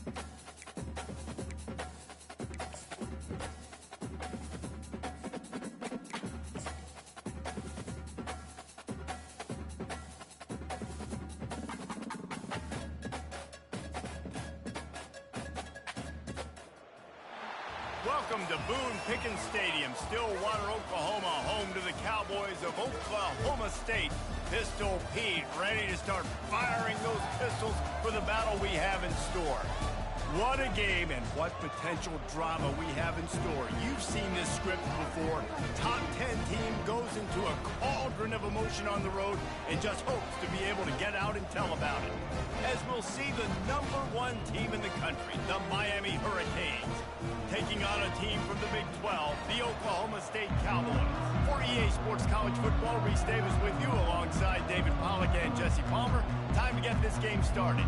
Welcome to Boone Pickens Stadium, Stillwater, Oklahoma, home to the Cowboys of Oklahoma State. Pistol Pete ready to start firing those pistols for the battle we have in store. What a game and what potential drama we have in store. You've seen this script before. Top 10 team goes into a cauldron of emotion on the road and just hopes to be able to get out and tell about it. As we'll see the #1 team in the country, the Miami Hurricanes, taking on a team from the Big 12, the Oklahoma State Cowboys. For EA Sports College Football, Reese Davis with you alongside David Pollack and Jesse Palmer. Time to get this game started.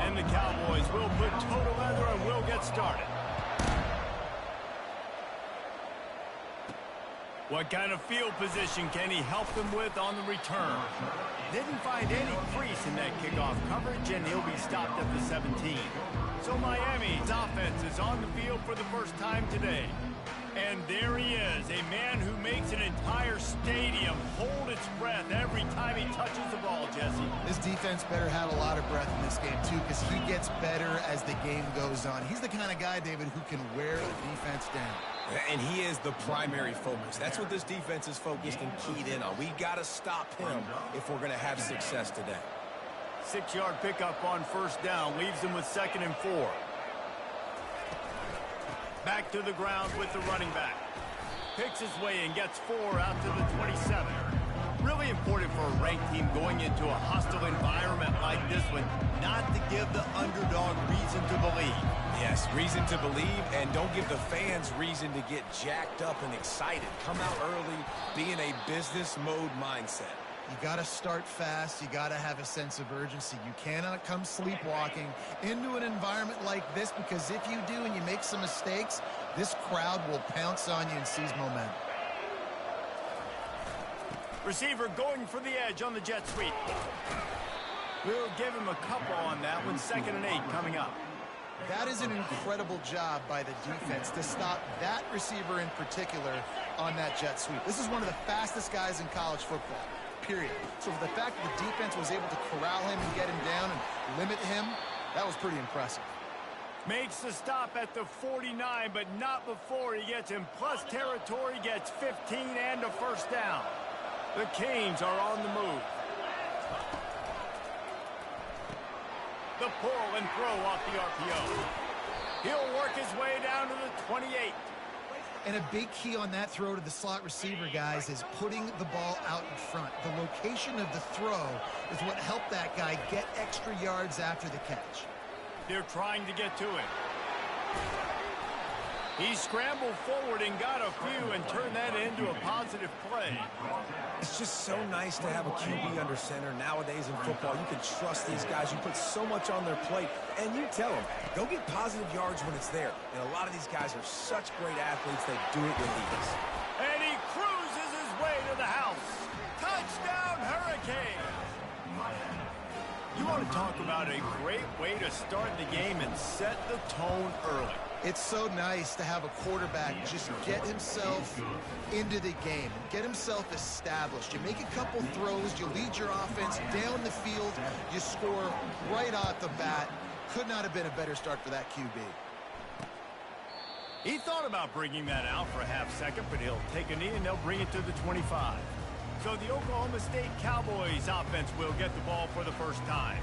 And the Cowboys will put toe to leather and will get started. What kind of field position can he help them with on the return? Didn't find any crease in that kickoff coverage, and he'll be stopped at the 17. So Miami's offense is on the field for the first time today. And there he is, a man who makes an entire stadium hold its breath every time he touches the ball, Jesse. This defense better have a lot of breath in this game, too, because he gets better as the game goes on. He's the kind of guy, David, who can wear a defense down. And he is the primary focus. That's what this defense is focused and keyed in on. We got to stop him if we're going to have success today. 6-yard pickup on first down leaves him with 2nd and 4. Back to the ground with the running back. Picks his way and gets 4 out to the 27. Really important for a ranked team going into a hostile environment like this one, not to give the underdog reason to believe. Yes, reason to believe, and don't give the fans reason to get jacked up and excited. Come out early, be in a business mode mindset. You got to start fast. You got to have a sense of urgency. You cannot come sleepwalking into an environment like this, because if you do and you make some mistakes, this crowd will pounce on you and seize momentum. Receiver going for the edge on the jet sweep. We'll give him a couple on that one. 2nd and 8 coming up. That is an incredible job by the defense to stop that receiver in particular on that jet sweep. This is one of the fastest guys in college football, period. So for the fact that the defense was able to corral him and get him down and limit him, that was pretty impressive. Makes the stop at the 49, but not before he gets in plus territory, gets 15 and a first down. The Canes are on the move. The pull and throw off the RPO. He'll work his way down to the 28. And a big key on that throw to the slot receiver, guys, is putting the ball out in front. The location of the throw is what helped that guy get extra yards after the catch. They're trying to get to it. He scrambled forward and got a few and turned that into a positive play. It's just so nice to have a QB under center. Nowadays in football, you can trust these guys. You put so much on their plate, and you tell them, go get positive yards when it's there. And a lot of these guys are such great athletes, they do it with ease. And he cruises his way to the house. Touchdown, Hurricanes! You want to talk about a great way to start the game and set the tone early. It's so nice to have a quarterback just get himself into the game, get himself established. You make a couple throws, you lead your offense down the field, you score right off the bat. Could not have been a better start for that QB. He thought about bringing that out for a half second, but he'll take a knee and they'll bring it to the 25. So the Oklahoma State Cowboys offense will get the ball for the first time.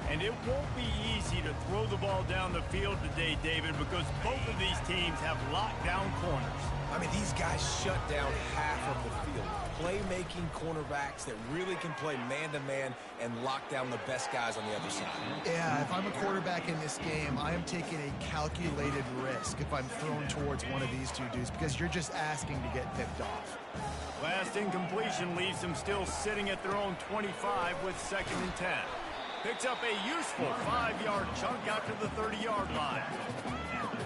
And it won't be easy to throw the ball down the field today, David, because both of these teams have lockdown corners. I mean, these guys shut down half of the field. Playmaking cornerbacks that really can play man-to-man and lock down the best guys on the other side. Yeah, if I'm a quarterback in this game, I am taking a calculated risk if I'm thrown towards one of these two dudes, because you're just asking to get picked off. Last incompletion leaves them still sitting at their own 25 with 2nd and 10. Picks up a useful 5-yard chunk out to the 30-yard line.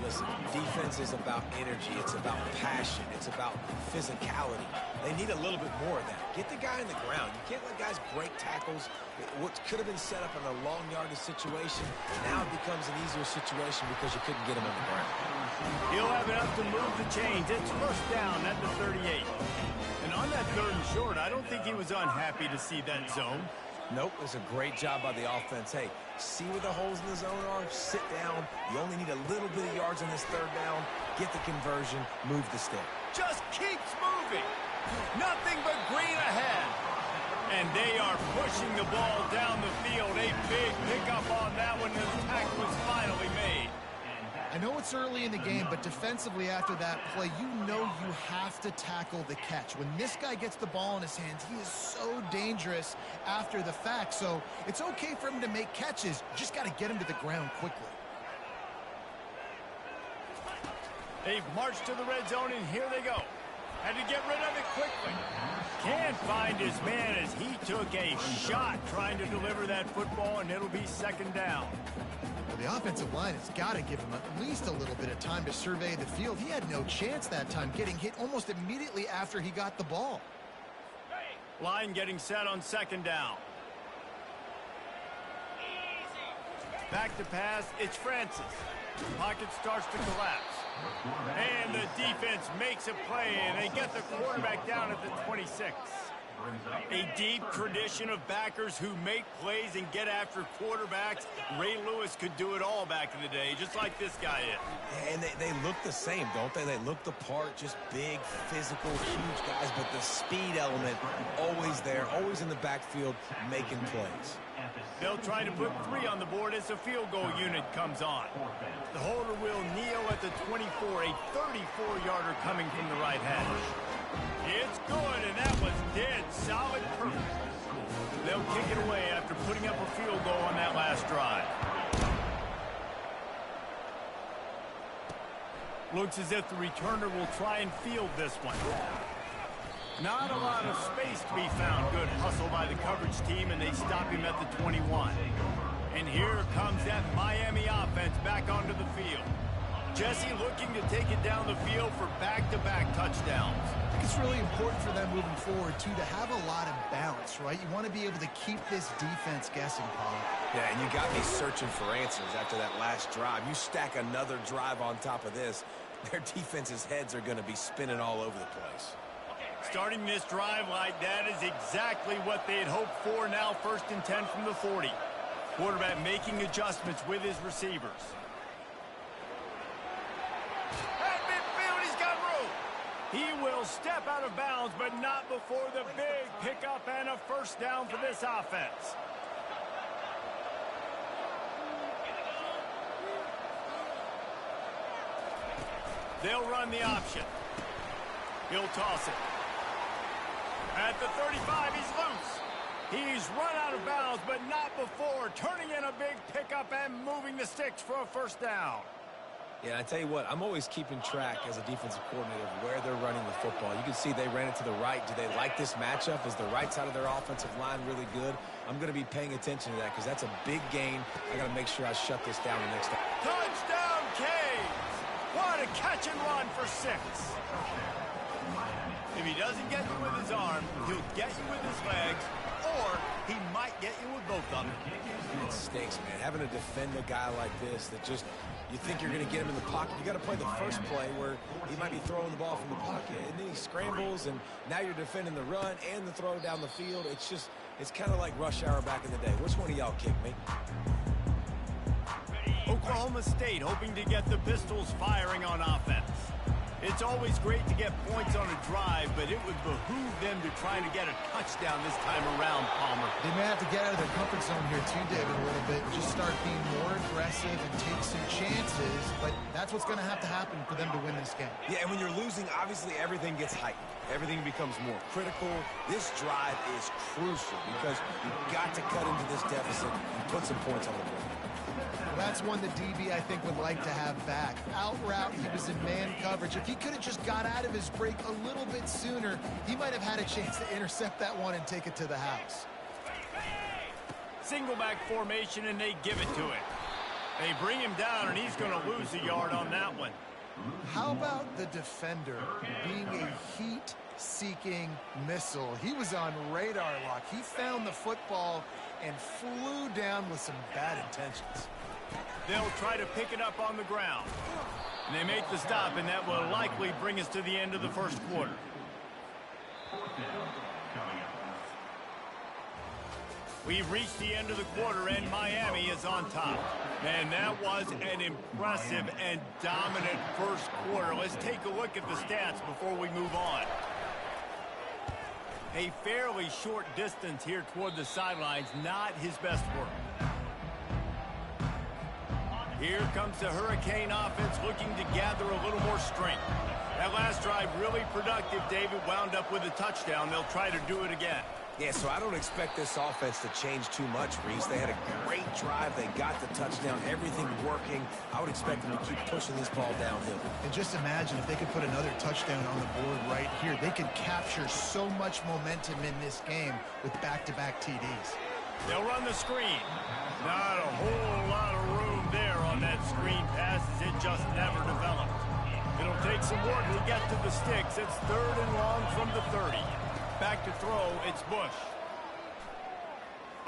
Listen, defense is about energy. It's about passion. It's about physicality. They need a little bit more of that. Get the guy in the ground. You can't let guys break tackles. What could have been set up in a long yardage situation, now it becomes an easier situation because you couldn't get him on the ground. He'll have enough to move the chains. It's first down at the 38. And on that 3rd and short, I don't think he was unhappy to see that zone. Nope, it's a great job by the offense. Hey, see where the holes in the zone are, sit down. You only need a little bit of yards on this 3rd down. Get the conversion, move the stick. Just keeps moving. Nothing but green ahead. And they are pushing the ball down the field. A big pickup on that one. The tackle was finally made. I know it's early in the game, but defensively after that play, you know you have to tackle the catch. When this guy gets the ball in his hands, he is so dangerous after the fact. So it's okay for him to make catches. You just got to get him to the ground quickly. They've marched to the red zone, and here they go. Had to get rid of it quickly. Can't find his man as he took a shot trying to deliver that football, and it'll be 2nd down. Well, the offensive line has got to give him at least a little bit of time to survey the field. He had no chance that time, getting hit almost immediately after he got the ball. Line getting set on 2nd down. Back to pass, it's Francis. Pocket starts to collapse. And the defense makes a play, and they get the quarterback down at the 26. A deep tradition of backers who make plays and get after quarterbacks. Ray Lewis could do it all back in the day, just like this guy is. And they look the same, don't they? They look the part, just big, physical, huge guys, but the speed element always there, always in the backfield, making plays. They'll try to put 3 on the board as the field goal unit comes on. The holder will kneel at the 24, a 34-yarder coming from the right hash. It's good, and that was dead solid perfect. They'll kick it away after putting up a field goal on that last drive. Looks as if the returner will try and field this one. Not a lot of space to be found. Good hustle by the coverage team, and they stop him at the 21. And here comes that Miami offense back onto the field. Jesse looking to take it down the field for back-to-back touchdowns. I think it's really important for them moving forward, too, to have a lot of balance, right? You want to be able to keep this defense guessing, Paul. Yeah, and you got me searching for answers after that last drive. You stack another drive on top of this, their defense's heads are going to be spinning all over the place. Starting this drive like that is exactly what they had hoped for. Now 1st and 10 from the 40. Quarterback making adjustments with his receivers. At midfield, he's got room. He will step out of bounds, but not before the big pickup and a 1st down for this offense. They'll run the option. He'll toss it. At the 35, he's loose. He's run out of bounds, but not before turning in a big pickup and moving the sticks for a 1st down. Yeah, I tell you what, I'm always keeping track as a defensive coordinator of where they're running the football. You can see they ran it to the right. Do they like this matchup? Is the right side of their offensive line really good? I'm going to be paying attention to that because that's a big gain. I got to make sure I shut this down the next time. Touchdown, Canes! What a catch and run for 6. If he doesn't get you with his arm, he'll get you with his legs, or he might get you with both of them. It stinks, man. Having to defend a guy like this that just, you think you're going to get him in the pocket. You got to play the first play where he might be throwing the ball from the pocket, and then he scrambles, and now you're defending the run and the throw down the field. It's just, it's kind of like rush hour back in the day. Which one of y'all kicked me? Oklahoma State hoping to get the Pistols firing on offense. It's always great to get points on a drive, but it would behoove them to try to get a touchdown this time around, Palmer. They may have to get out of their comfort zone here too, David, a little bit. Just start being more aggressive and take some chances, but that's what's going to have to happen for them to win this game. Yeah, and when you're losing, obviously everything gets heightened. Everything becomes more critical. This drive is crucial because you've got to cut into this deficit and put some points on the board. That's one the DB, I think, would like to have back. Out route, he was in man coverage. If he could have just got out of his break a little bit sooner, he might have had a chance to intercept that one and take it to the house. single back formation, and they give it to him. They bring him down, and he's going to lose a yard on that one. How about the defender being a heat-seeking missile? He was on radar lock. He found the football and flew down with some bad intentions. They'll try to pick it up on the ground. And they make the stop, and that will likely bring us to the end of the first quarter. We've reached the end of the quarter, and Miami is on top. Man, that was an impressive and dominant first quarter. Let's take a look at the stats before we move on. A fairly short distance here toward the sidelines, not his best work. Here comes the Hurricane offense looking to gather a little more strength. That last drive really productive, David, wound up with a touchdown. They'll try to do it again. Yeah, so I don't expect this offense to change too much, Reese. They had a great drive. They got the touchdown, everything working. I would expect them to keep pushing this ball downhill. And just imagine if they could put another touchdown on the board right here. They could capture so much momentum in this game with back-to-back TDs. They'll run the screen. Not a whole lot of room there on that screen pass, as it just never developed. It'll take some work to get to the sticks. It's 3rd and long from the 30. Back to throw, it's Bush.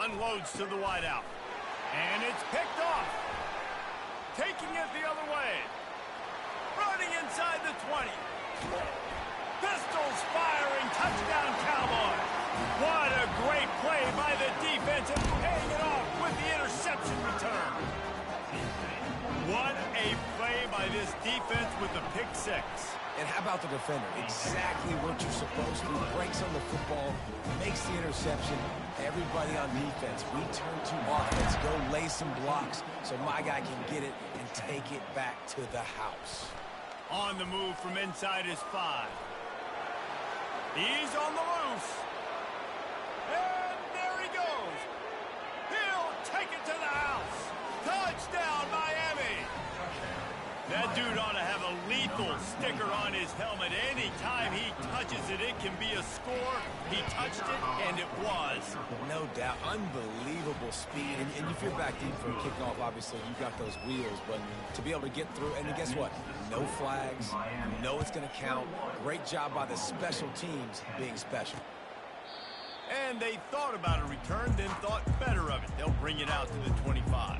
Unloads to the wideout. And it's picked off. Taking it the other way. Running inside the 20. Pistols firing, touchdown Cowboys. What a great play by the defense, and paying it off with the interception return. What a play by this defense with the pick 6. And how about the defender? Exactly what you're supposed to. Breaks on the football, makes the interception. Everybody on defense, we turn to offense, go lay some blocks so my guy can get it and take it back to the house. On the move from inside his 5. He's on the loose. And there he goes. He'll take it to the house. Touchdown, Miami. That dude ought to have a lethal sticker on his helmet. Anytime he touches it, it can be a score. He touched it, and it was. No doubt. Unbelievable speed. And if you're back deep for a kickoff, obviously, you got those wheels. But to be able to get through, and guess what? No flags. You know it's going to count. Great job by the special teams being special. And they thought about a return, then thought better of it. They'll bring it out to the 25.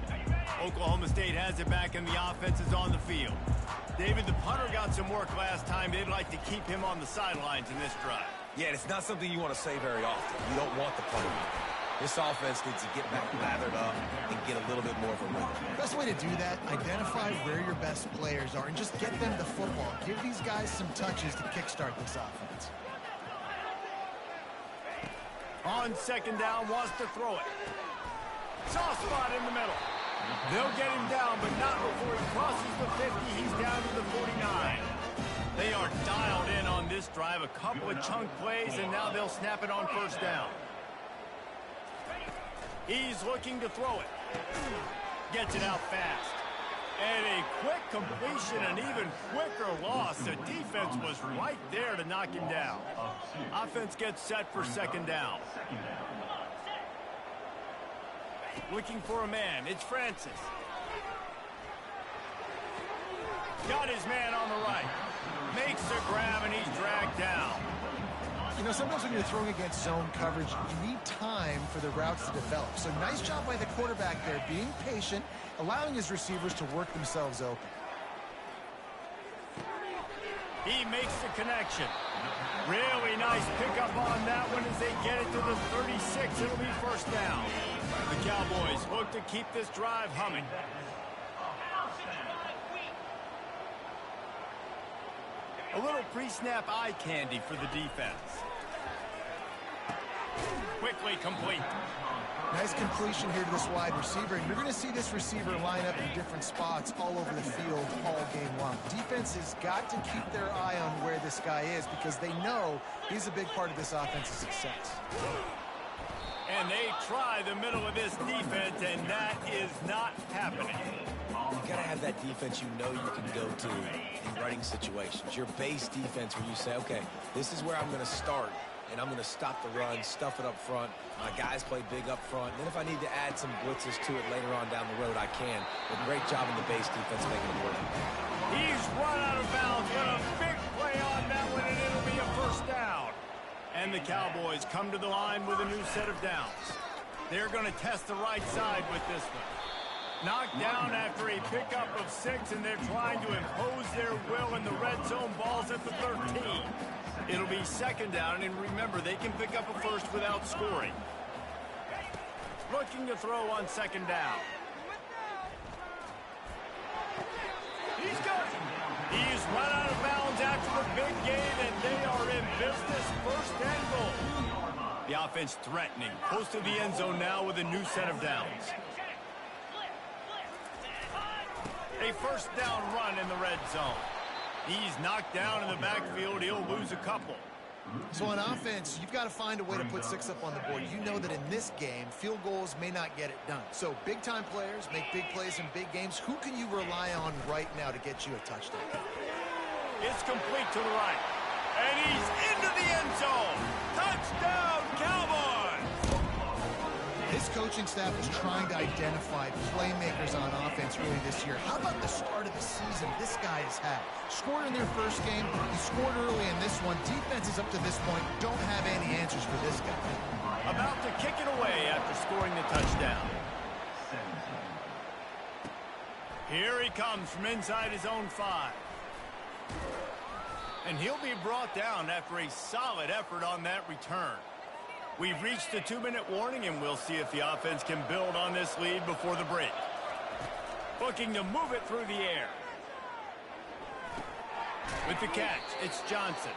Oklahoma State has it back, and the offense is on the field. David, the punter got some work last time. They'd like to keep him on the sidelines in this drive. Yeah, it's not something you want to say very often. You don't want the punter. This offense needs to get back lathered up and get a little bit more of a rhythm. Best way to do that, identify where your best players are and just get them the football. Give these guys some touches to kickstart this offense. On 2nd down, wants to throw it. Soft spot in the middle. They'll get him down, but not before he crosses the 50. He's down to the 49. They are dialed in on this drive. A couple of chunk plays, and now they'll snap it on 1st down. He's looking to throw it. Gets it out fast. And a quick completion, an even quicker loss. The defense was right there to knock him down. Offense gets set for 2nd down. Looking for a man. It's Francis. Got his man on the right. Makes the grab, and he's dragged down. You know, sometimes when you're throwing against zone coverage, you need time for the routes to develop. So nice job by the quarterback there, being patient, allowing his receivers to work themselves open. He makes the connection. Really nice pickup on that one as they get it to the 36. It'll be 1st down. The Cowboys look to keep this drive humming. A little pre-snap eye candy for the defense. Quickly complete. Nice completion here to this wide receiver. And you're going to see this receiver line up in different spots all over the field all game long. Defense has got to keep their eye on where this guy is because they know he's a big part of this offense's success. And they try the middle of this defense, and that is not happening. You got to have that defense you know you can go to in running situations. Your base defense where you say, okay, this is where I'm going to start. and I'm going to stop the run, stuff it up front. My guys play big up front. And then if I need to add some blitzes to it later on down the road, I can. But great job in the base defense making it work. He's run out of bounds. What a big play on that one, and it'll be a first down. And the Cowboys come to the line with a new set of downs. They're going to test the right side with this one. Knocked down after a pickup of 6, and they're trying to impose their will in the red zone. Ball's at the 13. It'll be second down, and remember, they can pick up a first without scoring. Looking to throw on second down. He's got it. He's run out of bounds after the big gain, and they are in business, first and goal. The offense threatening. Close to the end zone now with a new set of downs. A first down run in the red zone. He's knocked down in the backfield. He'll lose a couple. So on offense, you've got to find a way to put 6 up on the board. You know that in this game, field goals may not get it done. So big-time players make big plays in big games. Who can you rely on right now to get you a touchdown? It's complete to the right. And he's into the end zone. Touchdown, Cowboys! This coaching staff is trying to identify playmakers on offense early this year. How about the start of the season this guy has had? Scored in their first game. He scored early in this one. Defenses up to this point don't have any answers for this guy. About to kick it away after scoring the touchdown. Here he comes from inside his own 5. And he'll be brought down after a solid effort on that return. We've reached the 2-minute warning, and we'll see if the offense can build on this lead before the break. Looking to move it through the air. With the catch, it's Johnson.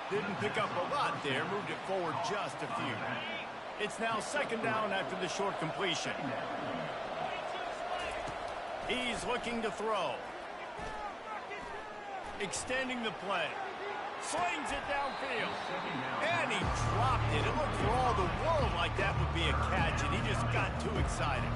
Didn't pick up a lot there, moved it forward just a few. It's now second down after the short completion. He's looking to throw. Extending the play. Slings it downfield. And he dropped it. It looked for all the world like that would be a catch, and he just got too excited.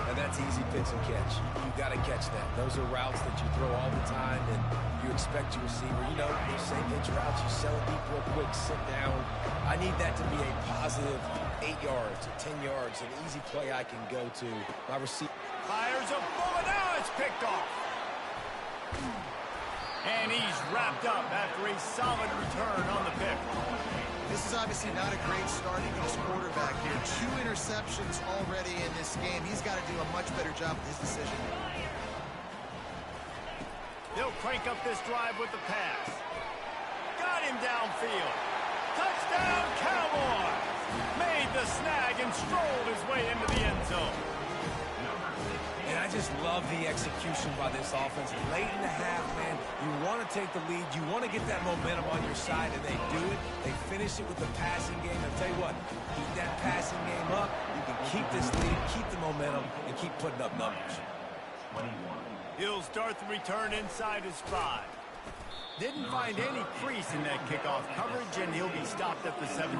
And that's easy pitch and catch. You got to catch that. Those are routes that you throw all the time, and you expect your receiver. You know, those same pitch routes, you sell it deep real quick, sit down. I need that to be a positive 8 yards or 10 yards, an easy play I can go to. My receiver fires a bullet. Now it's picked off. And he's wrapped up after a solid return on the pick. This is obviously not a great start for this quarterback here. 2 interceptions already in this game. He's got to do a much better job with his decision. They'll crank up this drive with the pass. Got him downfield. Touchdown, Cowboys! Made the snag and strolled his way into the end zone. And I just love the execution by this offense. Late in the half, man, you want to take the lead. You want to get that momentum on your side, and they do it. They finish it with the passing game. I'll tell you what, keep that passing game up. You can keep this lead, keep the momentum, and keep putting up numbers. He'll start the return inside his 5. Didn't find any crease in that kickoff coverage, and he'll be stopped at the 17.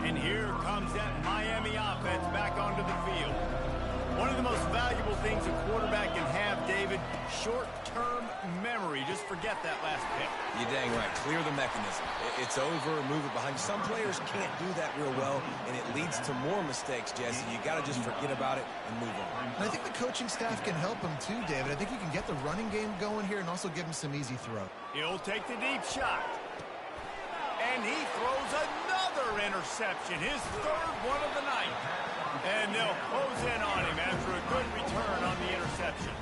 And here comes that Miami offense back onto the field. One of the most valuable things a quarterback can have, David, short-term memory. Just forget that last pick. You're dang right. Clear the mechanism. It's over, move it behind you. Some players can't do that real well, and it leads to more mistakes, Jesse. You got to just forget about it and move on. And I think the coaching staff can help him too, David. I think you can get the running game going here and also give him some easy throw. He'll take the deep shot. And he throws another interception, his 3rd one of the night. And they'll close in on him after a good return on the interception.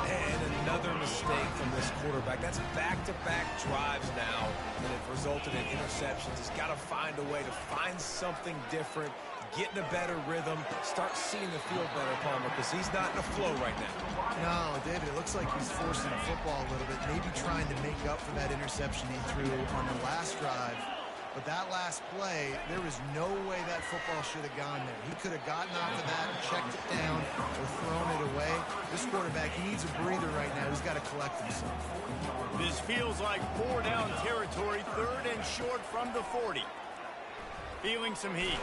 And another mistake from this quarterback. That's back-to-back drives now, and it resulted in interceptions. He's got to find a way to find something different, get in a better rhythm, start seeing the field better, Palmer, because he's not in a flow right now. No, David, it looks like he's forcing the football a little bit, maybe trying to make up for that interception he threw on the last drive. But that last play, there was no way that football should have gone there. He could have gotten off of that and checked it down or thrown it away. This quarterback, he needs a breather right now. He's got to collect himself. This feels like 4-down territory, 3rd and short from the 40. Feeling some heat.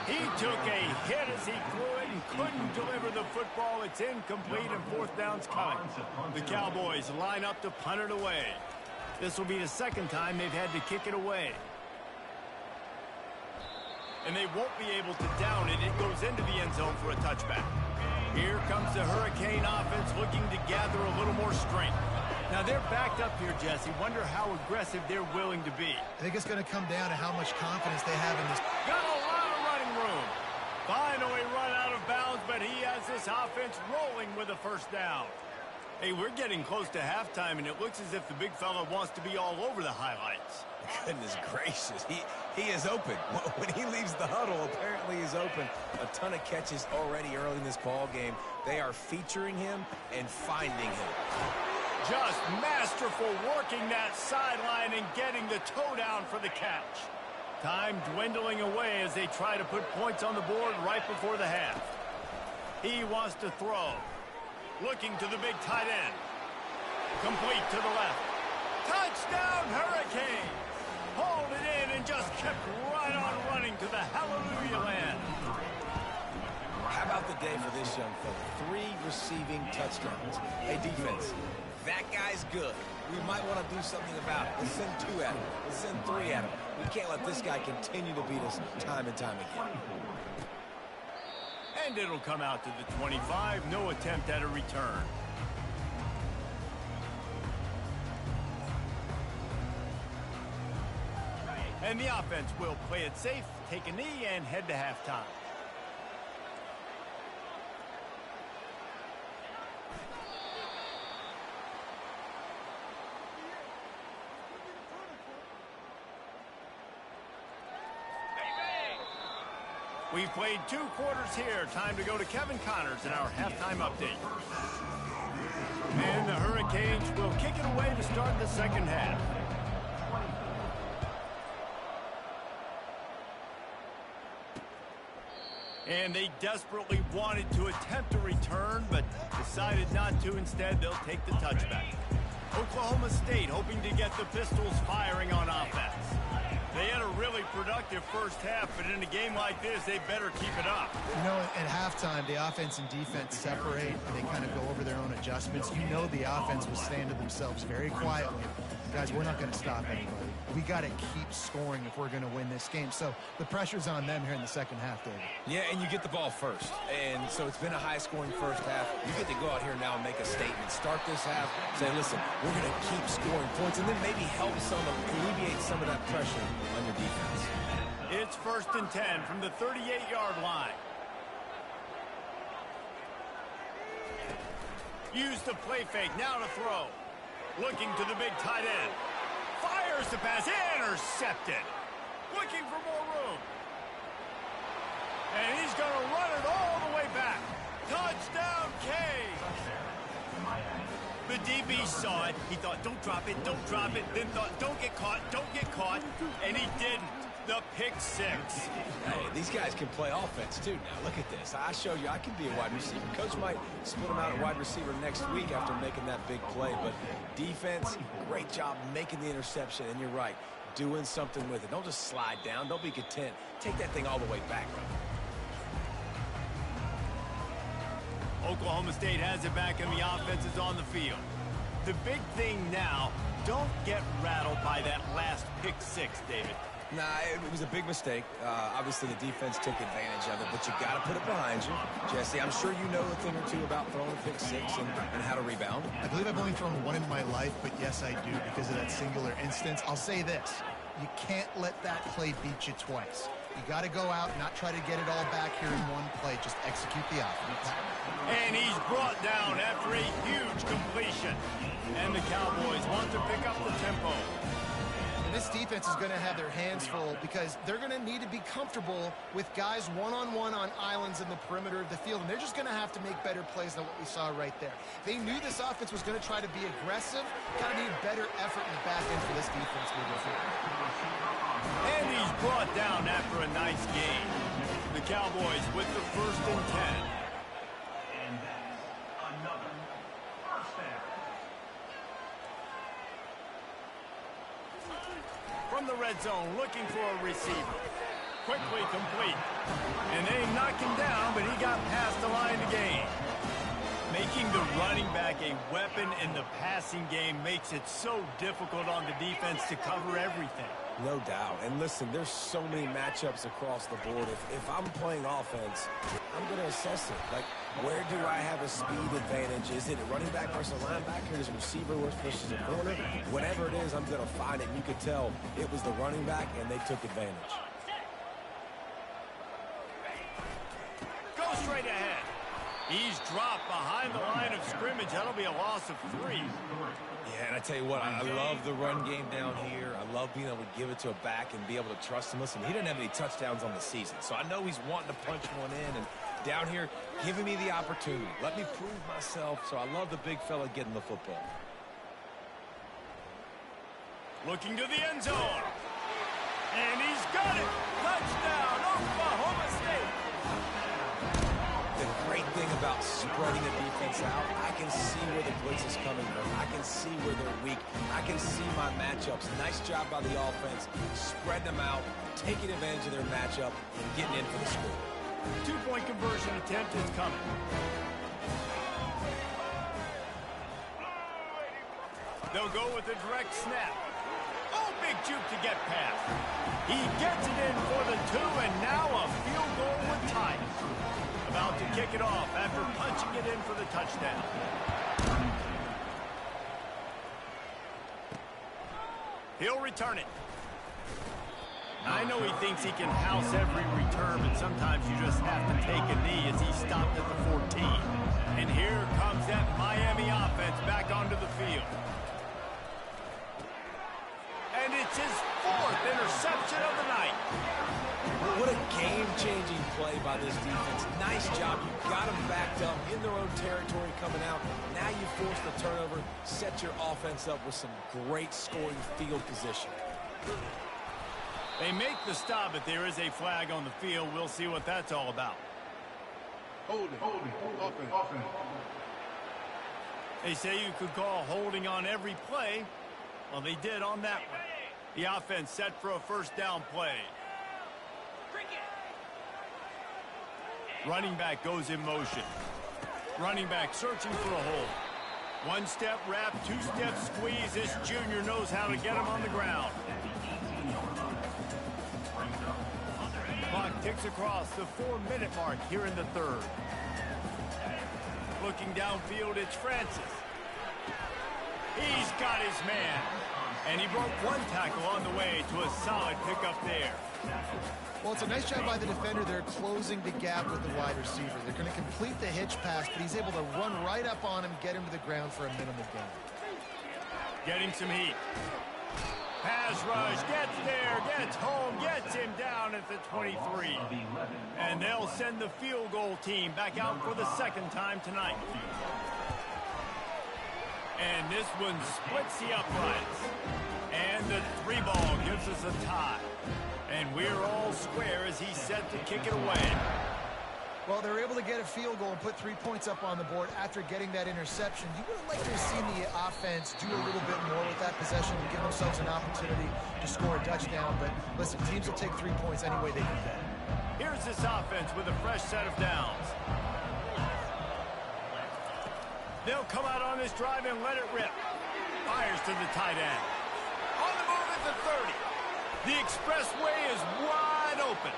He took a hit as he threw it and couldn't deliver the football. It's incomplete and 4th down's coming. The Cowboys line up to punt it away. This will be the second time they've had to kick it away. And they won't be able to down it. It goes into the end zone for a touchback. Here comes the Hurricane offense looking to gather a little more strength. Now they're backed up here, Jesse. Wonder how aggressive they're willing to be. I think it's going to come down to how much confidence they have in this. Got a lot of running room. Finally run out of bounds, but he has this offense rolling with a first down. Hey, we're getting close to halftime, and it looks as if the big fella wants to be all over the highlights. Goodness gracious, he is open. When he leaves the huddle, apparently he's open. A ton of catches already early in this ball game. They are featuring him and finding him. Just masterful working that sideline and getting the toe down for the catch. Time dwindling away as they try to put points on the board right before the half. He wants to throw. Looking to the big tight end. Complete to the left. Touchdown, Hurricane! Hauled it in and just kept right on running to the hallelujah land. How about the day for this young fella? 3 receiving touchdowns. Hey, defense, that guy's good. We might want to do something about it. Let's send 2 at him. Let's send 3 at him. We can't let this guy continue to beat us time and time again. And it'll come out to the 25. No attempt at a return. And the offense will play it safe, take a knee, and head to halftime. We've played 2 quarters here. Time to go to Kevin Connors in our halftime update. And the Hurricanes will kick it away to start the second half. And they desperately wanted to attempt a return, but decided not to. Instead, they'll take the touchback. Oklahoma State hoping to get the Pistols firing on offense. They had a really productive first half, but in a game like this, they better keep it up. You know, at halftime, the offense and defense separate, and they kind of go over their own adjustments. You know the offense was saying to themselves very quietly, guys, we're not going to stop anybody. We got to keep scoring if we're going to win this game. So the pressure's on them here in the second half, David. Yeah, and you get the ball first. And so it's been a high-scoring first half. You get to go out here now and make a statement. Start this half, say, listen, we're going to keep scoring points, and then maybe help alleviate some of that pressure on your defense. It's 1st and 10 from the 38-yard line. Use the play fake, now to throw. Looking to the big tight end. Fires the pass, intercepted. Looking for more room. And he's going to run it all the way back. Touchdown, Cade. The DB saw it. He thought, don't drop it, don't drop it. Then thought, don't get caught, and he didn't. The pick 6. Hey, these guys can play offense, too. Now, look at this. I showed you I can be a wide receiver. Coach might split him out at wide receiver next week after making that big play. But defense, great job making the interception. And you're right, doing something with it. Don't just slide down. Don't be content. Take that thing all the way back. Oklahoma State has it back, and the offense is on the field. The big thing now, don't get rattled by that last pick 6, David. Nah, it was a big mistake. Obviously, the defense took advantage of it, but you got to put it behind you. Jesse, I'm sure you know a thing or two about throwing a pick 6 and how to rebound. I believe I've only thrown 1 in my life, but yes, I do because of that singular instance. I'll say this. You can't let that play beat you twice. You got to go out, not try to get it all back here in one play. Just execute the offense. And he's brought down after a huge completion. And the Cowboys want to pick up the tempo. This defense is going to have their hands full because they're going to need to be comfortable with guys one-on-one on islands in the perimeter of the field, and they're just going to have to make better plays than what we saw right there. They knew this offense was going to try to be aggressive. Got to need better effort in the back end for this defense moving forward. And he's brought down after a nice game. The Cowboys with the 1st and 10. From the red zone, looking for a receiver. Quickly complete. And they knocked him down, but he got past the line to gain. Making Making the running back a weapon in the passing game makes it so difficult on the defense to cover everything. No doubt. And listen, there's so many matchups across the board. If I'm playing offense, I'm going to assess it. Like, where do I have a speed advantage? Is it a running back versus a linebacker? Is it a receiver versus a corner? Whatever it is, I'm going to find it. And you could tell it was the running back, and they took advantage. Go straight ahead. He's dropped behind the line of scrimmage. That'll be a loss of 3. Yeah, and I tell you what, I love the run game down here. I love being able to give it to a back and be able to trust him. Listen, he didn't have any touchdowns on the season, so I know he's wanting to punch one in. And down here, giving me the opportunity. Let me prove myself, so I love the big fella getting the football. Looking to the end zone. And he's got it. Touchdown, Oklahoma State. The great thing about spreading a defense out, I can see where the blitz is coming from. I can see where they're weak. I can see my matchups. Nice job by the offense, spreading them out, taking advantage of their matchup, and getting in for the score. 2-point conversion attempt is coming. They'll go with a direct snap. Oh, big juke to get past. He gets it in for the 2, and now a field goal would tie it. About to kick it off after punching it in for the touchdown. He'll return it. I know he thinks he can house every return, but sometimes you just have to take a knee as he stopped at the 14. And here comes that Miami offense back onto the field. And it's his 4th interception of the night. What a game-changing play by this defense. Nice job. You got them backed up in their own territory coming out. Now you force the turnover, set your offense up with some great scoring field position. They make the stop, but there is a flag on the field. We'll see what that's all about. Holding, offense. They say you could call holding on every play. Well, they did on that one. The offense set for a first down play. Running back goes in motion. Running back searching for a hole. 1-step wrap, 2-step squeeze. This junior knows how to get him on the ground. Clock ticks across the 4-minute mark here in the 3rd. Looking downfield, it's Francis. He's got his man. And he broke 1 tackle on the way to a solid pickup there. Well, it's a nice job by the defender. They're closing the gap with the wide receiver. They're going to complete the hitch pass, but he's able to run right up on him, get him to the ground for a minimal gain. Getting some heat. Pass rush, gets there, gets home, gets him down at the 23. And they'll send the field goal team back out for the 2nd time tonight. And this one splits the uprights. And the 3 ball gives us a tie. And we're all square as he's set to kick it away. Well, they're able to get a field goal and put 3 points up on the board after getting that interception. You would have liked to have seen the offense do a little bit more with that possession to give themselves an opportunity to score a touchdown. But listen, teams will take 3 points any way they can get it. Here's this offense with a fresh set of downs. They'll come out on this drive and let it rip. Fires to the tight end. On the move at the 30. The expressway is wide open.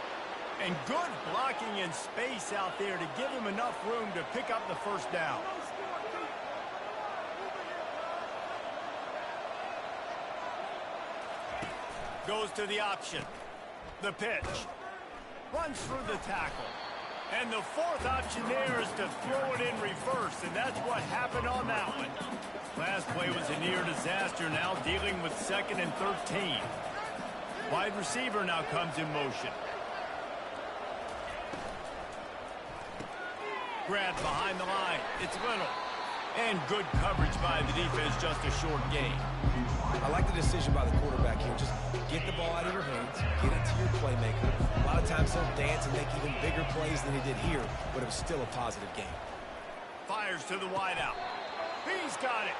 And good blocking in space out there to give him enough room to pick up the first down. Goes to the option. The pitch. Runs through the tackle. And the 4th option there is to throw it in reverse, and that's what happened on that one. Last play was a near disaster, now dealing with 2nd and 13. Wide receiver now comes in motion. Grabbed behind the line. It's Little. And good coverage by the defense, just a short gain. I like the decision by the quarterback here. Just get the ball out of your hands, get it to your playmaker. A lot of times he'll dance and make even bigger plays than he did here, but it was still a positive game. Fires to the wideout. He's got it.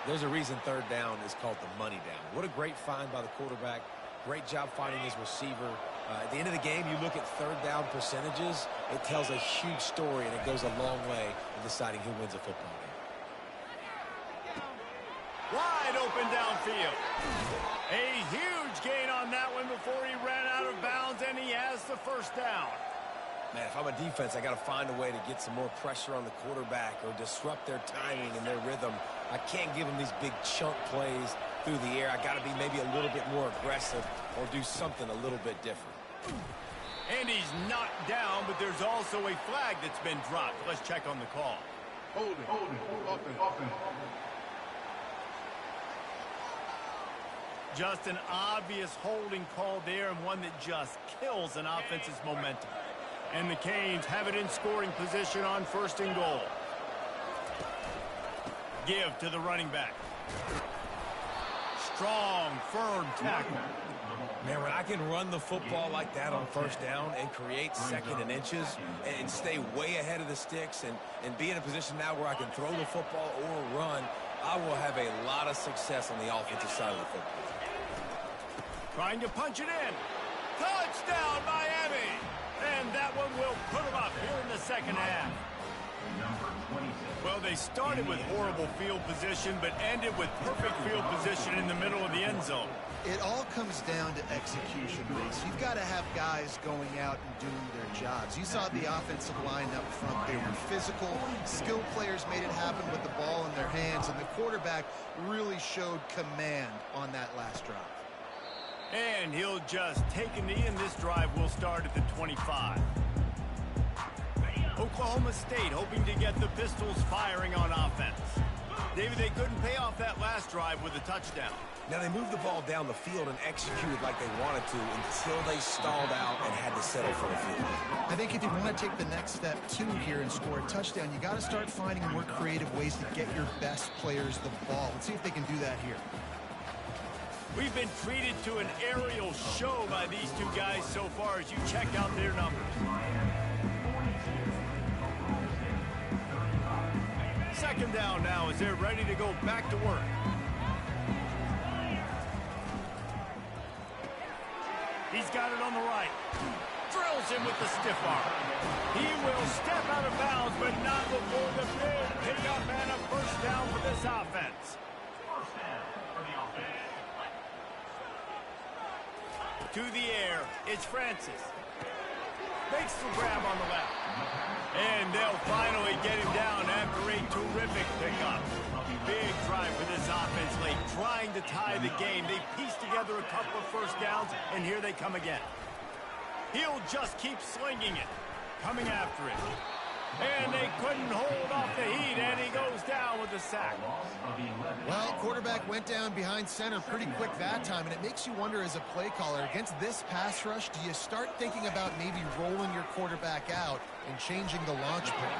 There's a reason 3rd down is called the money down. What a great find by the quarterback. Great job finding his receiver. At the end of the game, you look at third down percentages, it tells a huge story, and it goes a long way in deciding who wins a football game. Wide open downfield. A huge gain on that one before he ran out of bounds, and he has the first down. Man, if I'm a defense, I got to find a way to get some more pressure on the quarterback or disrupt their timing and their rhythm. I can't give them these big chunk plays through the air. I got to be maybe a little bit more aggressive or do something a little bit different. And he's knocked down, but there's also a flag that's been dropped. Let's check on the call. Hold it. Offense. Just an obvious holding call there, and one that just kills an offense's momentum. And the Canes have it in scoring position on 1st and goal. Give to the running back. Strong, firm tackle. Man, when I can run the football like that on 1st down and create 2nd and inches and stay way ahead of the sticks and be in a position now where I can throw the football or run, I will have a lot of success on the offensive side of the football. Trying to punch it in. Touchdown, Miami! And that one will put them up here in the second half. Well, they started with horrible field position, but ended with perfect field position in the middle of the end zone. It all comes down to execution, Reese. You've got to have guys going out and doing their jobs. You saw the offensive line up front. They were physical. Skilled players made it happen with the ball in their hands, and the quarterback really showed command on that last drive. And he'll just take a knee, and this drive will start at the 25. Oklahoma State hoping to get the Pistols firing on offense. David, they couldn't pay off that last drive with a touchdown. Now, they moved the ball down the field and executed like they wanted to until they stalled out and had to settle for a field goal. I think if you want to take the next step, too, here and score a touchdown, you got to start finding more creative ways to get your best players the ball. Let's see if they can do that here. We've been treated to an aerial show by these two guys so far as you check out their numbers. Second down now as they're ready to go back to work. He's got it on the right. Drills him with the stiff arm. He will step out of bounds, but not before the big pickup and a first down for this offense. To the air, it's Francis. Makes the grab on the left. And they'll finally get him down after a terrific pickup. Big drive for this offense late, trying to tie the game. They pieced together a couple of first downs, and here they come again. He'll just keep slinging it, coming after it. And they couldn't hold off the heat, and he goes down with a sack. Well, quarterback went down behind center pretty quick that time, and it makes you wonder as a play caller, against this pass rush, do you start thinking about maybe rolling your quarterback out and changing the launch point?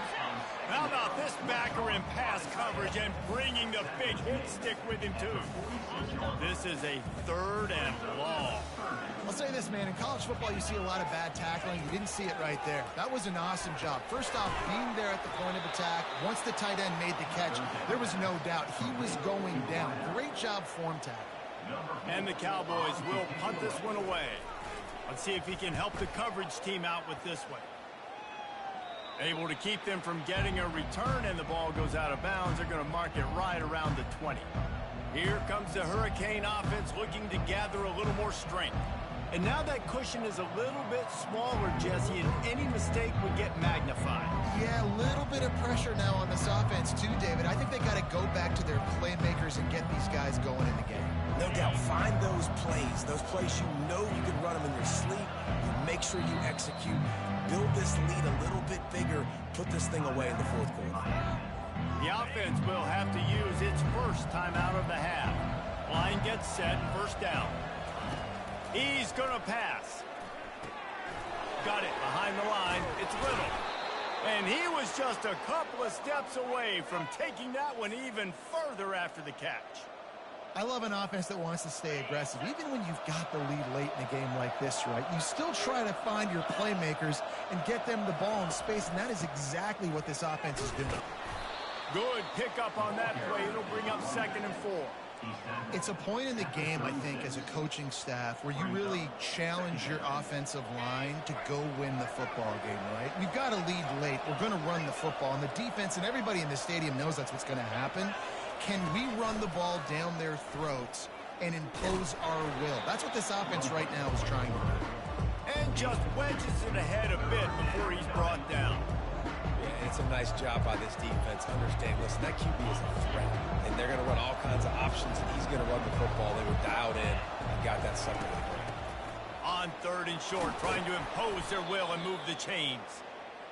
How about this backer in pass coverage and bringing the big hit stick with him, too? This is a 3rd and long. I'll say this, man. In college football, you see a lot of bad tackling. You didn't see it right there. That was an awesome job. First off, being there at the point of attack. Once the tight end made the catch, there was no doubt he was going down. Great job form tackle. And the Cowboys will punt this one away. Let's see if he can help the coverage team out with this one. Able to keep them from getting a return, and the ball goes out of bounds. They're going to mark it right around the 20. Here comes the Hurricane offense looking to gather a little more strength. And now that cushion is a little bit smaller, Jesse, and any mistake would get magnified. Yeah, a little bit of pressure now on this offense too, David. I think they got to go back to their playmakers and get these guys going in the game. No doubt. Find those plays you know you can run them in your sleep. You make sure you execute. Build this lead a little bit bigger. Put this thing away in the 4th quarter. The offense will have to use its first timeout of the half. Line gets set, first down. He's going to pass. Got it behind the line. It's Little. And he was just a couple of steps away from taking that one even further after the catch. I love an offense that wants to stay aggressive. Even when you've got the lead late in a game like this, right, you still try to find your playmakers and get them the ball in space, and that is exactly what this offense is doing. Good pickup on that play. It'll bring up 2nd and 4. It's a point in the game, I think, as a coaching staff where you really challenge your offensive line to go win the football game, right? We've got to lead late. We're going to run the football. And the defense and everybody in the stadium knows that's what's going to happen. Can we run the ball down their throats and impose our will? That's what this offense right now is trying to do. And just wedges it ahead a bit before he's brought down. Yeah, it's a nice job by this defense. Understand, listen, that QB is a threat. And they're going to run all kinds of options, and he's going to run the football. They were dialed in and got that sucker to the ground. On 3rd and short, trying to impose their will and move the chains.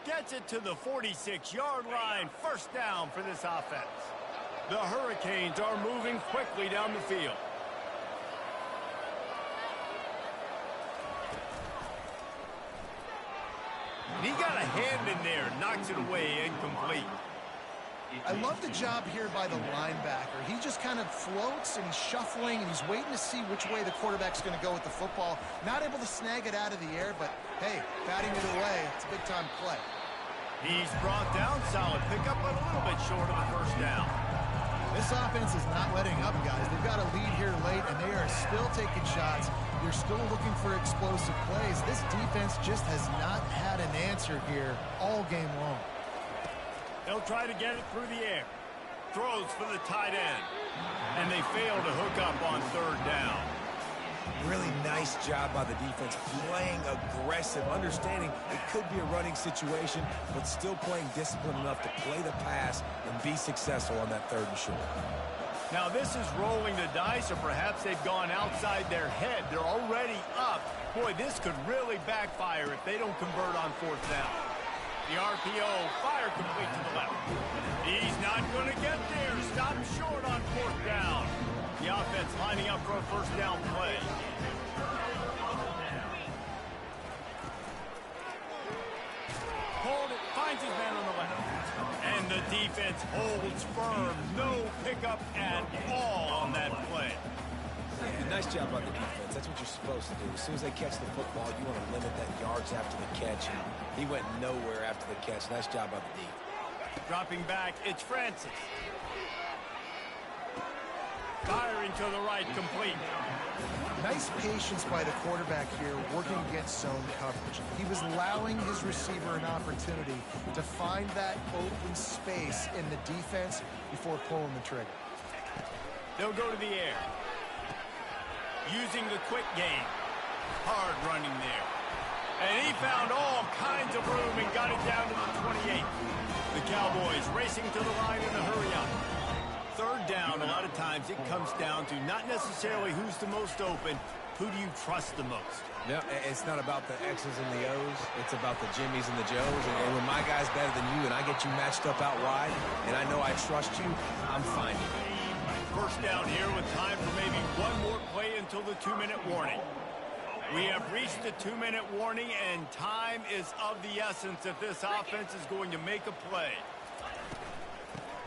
Gets it to the 46-yard line. 1st down for this offense. The Hurricanes are moving quickly down the field. He got a hand in there, knocks it away, incomplete. I love the job here by the linebacker. He just kind of floats and he's shuffling and he's waiting to see which way the quarterback's going to go with the football. Not able to snag it out of the air, but hey, batting it away, it's a big-time play. He's brought down, solid pickup, but a little bit short of the 1st down. This offense is not letting up, guys. They've got a lead here late, and they are still taking shots. They're still looking for explosive plays. This defense just has not had an answer here all game long. They'll try to get it through the air. Throws for the tight end. And they fail to hook up on 3rd down. Really nice job by the defense, playing aggressive, understanding it could be a running situation, but still playing disciplined enough to play the pass and be successful on that 3rd and short. Now this is rolling the dice, or perhaps they've gone outside their head. They're already up. Boy, this could really backfire if they don't convert on 4th down. The RPO, fire complete to the left. He's not going to get there. Stop short on 4th down. The offense lining up for a 1st down play. Hold it, finds his man on the left. And the defense holds firm. No pickup at all on that play. Yeah, nice job on the defense. That's what you're supposed to do. As soon as they catch the football, you want to limit that yards after the catch. And he went nowhere after the catch. Nice job by the D. Dropping back, it's Francis. Firing to the right, complete. Nice patience by the quarterback here, working against zone coverage. He was allowing his receiver an opportunity to find that open space in the defense before pulling the trigger. They'll go to the air. Using the quick game. Hard running there. And he found all kinds of room and got it down to the 28. The Cowboys racing to the line in a hurry up. 3rd down, a lot of times it comes down to not necessarily who's the most open, who do you trust the most? No, it's not about the X's and the O's. It's about the Jimmies and the Joes. And when my guy's better than you and I get you matched up out wide, and I know I trust you, I'm finding it. 1st down here with time for maybe one more play until the 2-minute warning. We have reached the 2-minute warning, and time is of the essence if this offense is going to make a play.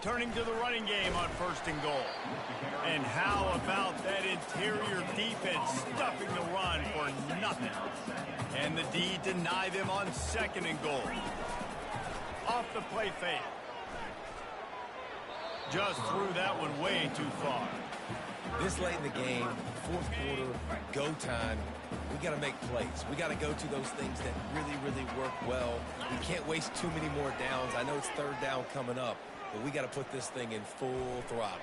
Turning to the running game on 1st and goal. And how about that interior defense stuffing the run for nothing? And the D deny them on 2nd and goal. Off the play fake. Just threw that one way too far. This late in the game, 4th quarter, go time, we got to make plays. We got to go to those things that really, really work well. We can't waste too many more downs. I know it's 3rd down coming up, but we got to put this thing in full throttle.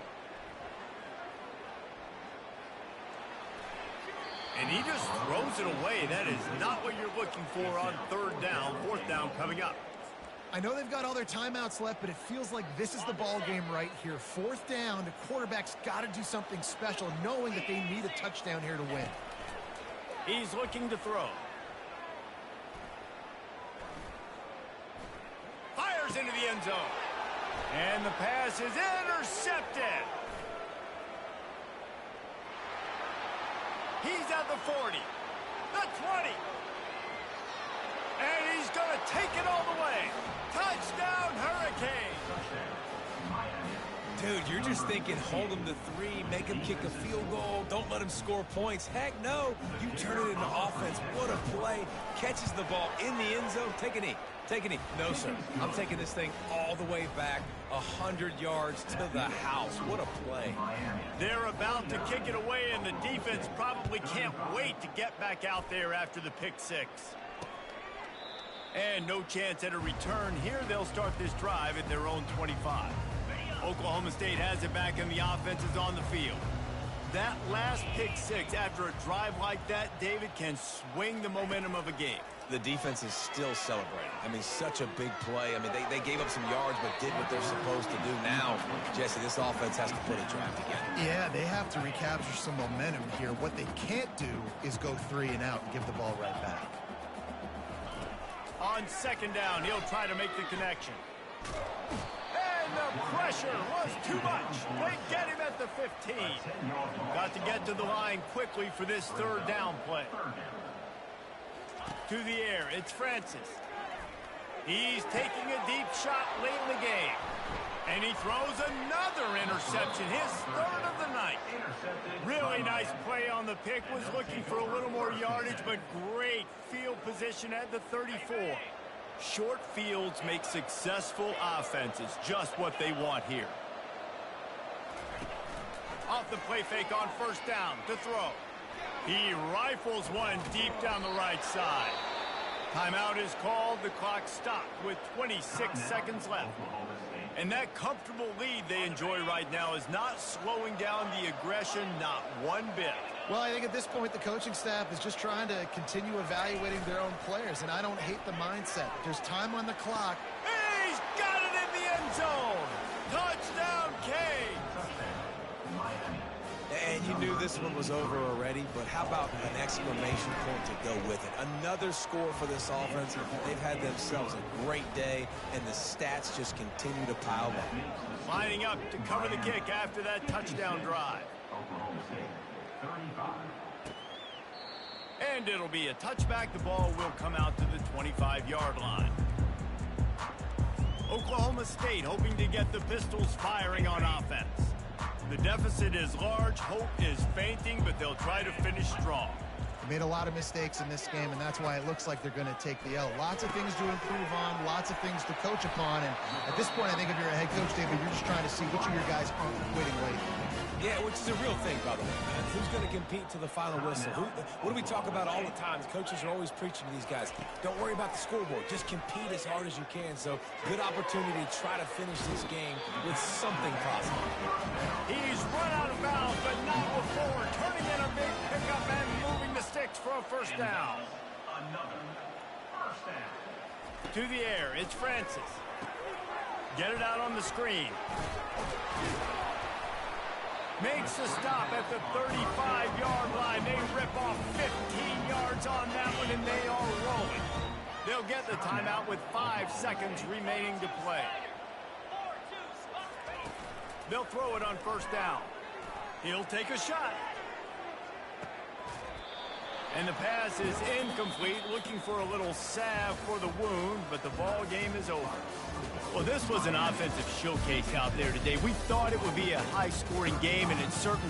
And he just throws it away. That is not what you're looking for on 3rd down. 4th down coming up. I know they've got all their timeouts left, but it feels like this is the ball game right here. 4th down, the quarterback's got to do something special, knowing that they need a touchdown here to win. He's looking to throw. Fires into the end zone. And the pass is intercepted. He's at the 40, the 20. And he's going to take it all the way. Touchdown, Hurricanes. Dude, you're just thinking hold him to 3, make him kick a field goal, don't let him score points. Heck no, you turn it into offense. What a play. Catches the ball in the end zone. Take a knee. Take a knee. No, sir. I'm taking this thing all the way back 100 yards to the house. What a play. They're about to kick it away, and the defense probably can't wait to get back out there after the pick six. And no chance at a return here. They'll start this drive at their own 25. Oklahoma State has it back, and the offense is on the field. That last pick six after a drive like that, David, can swing the momentum of a game. The defense is still celebrating. I mean, such a big play. I mean, they gave up some yards but did what they're supposed to do. Now, Jesse, this offense has to put a drive together. Yeah, they have to recapture some momentum here. What they can't do is go 3 and out and give the ball right back. On second down, he'll try to make the connection. And the pressure was too much. They get him at the 15. Got to get to the line quickly for this third down play. To the air, it's Francis. He's taking a deep shot late in the game. And he throws another interception, his third of the night. Really nice play on the pick. Was looking for a little more yardage, but great field position at the 34. Short fields make successful offenses, just what they want here. Off the play fake on first down to throw. He rifles one deep down the right side. Timeout is called. The clock stopped with 26 seconds left. And that comfortable lead they enjoy right now is not slowing down the aggression, not one bit. Well, I think at this point the coaching staff is just trying to continue evaluating their own players, and I don't hate the mindset. There's time on the clock. He's got it in the end zone. Touchdown, Canes. And you knew this one was over already, but how about an exclamation point to go with it? Another score for this offense. They've had themselves a great day, and the stats just continue to pile up. Lining up to cover the kick after that touchdown drive. And it'll be a touchback. The ball will come out to the 25-yard line. Oklahoma State hoping to get the Pistols firing on offense. The deficit is large, hope is fainting, but they'll try to finish strong. They made a lot of mistakes in this game, and that's why it looks like they're going to take the L. Lots of things to improve on, lots of things to coach upon, and at this point, I think if you're a head coach, David, you're just trying to see which of your guys aren't quitting late. Yeah, which is a real thing, by the way, man. Who's going to compete to the final whistle? What do we talk about all the time? The coaches are always preaching to these guys. Don't worry about the scoreboard. Just compete as hard as you can. So, good opportunity to try to finish this game with something positive. He's run out of bounds, but not before. Turning in a big pickup and moving the sticks for a first down. To the air, it's Francis. Get it out on the screen. Makes the stop at the 35-yard line. They rip off 15 yards on that one, and they are rolling. They'll get the timeout with 5 seconds remaining to play. They'll throw it on first down. He'll take a shot. And the pass is incomplete, looking for a little salve for the wound, but the ball game is over. Well, this was an offensive showcase out there today. We thought it would be a high-scoring game, and it certainly